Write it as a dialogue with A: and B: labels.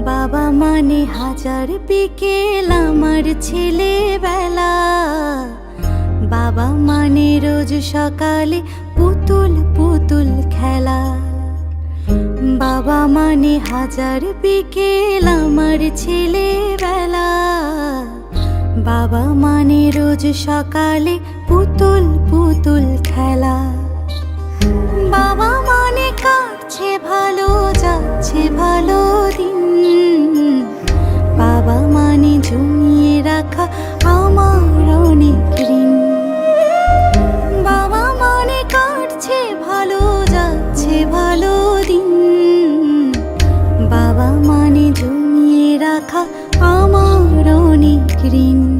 A: বাবা মানে হাজার বিকেল আমার ছেলেবেলা। বাবা মানে রোজ সকালে পুতুল পুতুল খেলা। বাবা মানে হাজার বিকেল আমার ছেলেবেলা। বাবা মানে রোজ সকালে পুতুল পুতুল খেলা। বাবা মানে কাটছে ভালো, যাচ্ছে ভালো দিন। বাবা মানে জমিয়ে রাখা আমার অনেক ঋণ। বাবা মানে কাটছে ভালো, যাচ্ছে ভালো দিন। বাবা মানে জমিয়ে রাখা আমার অনেক ঋণ।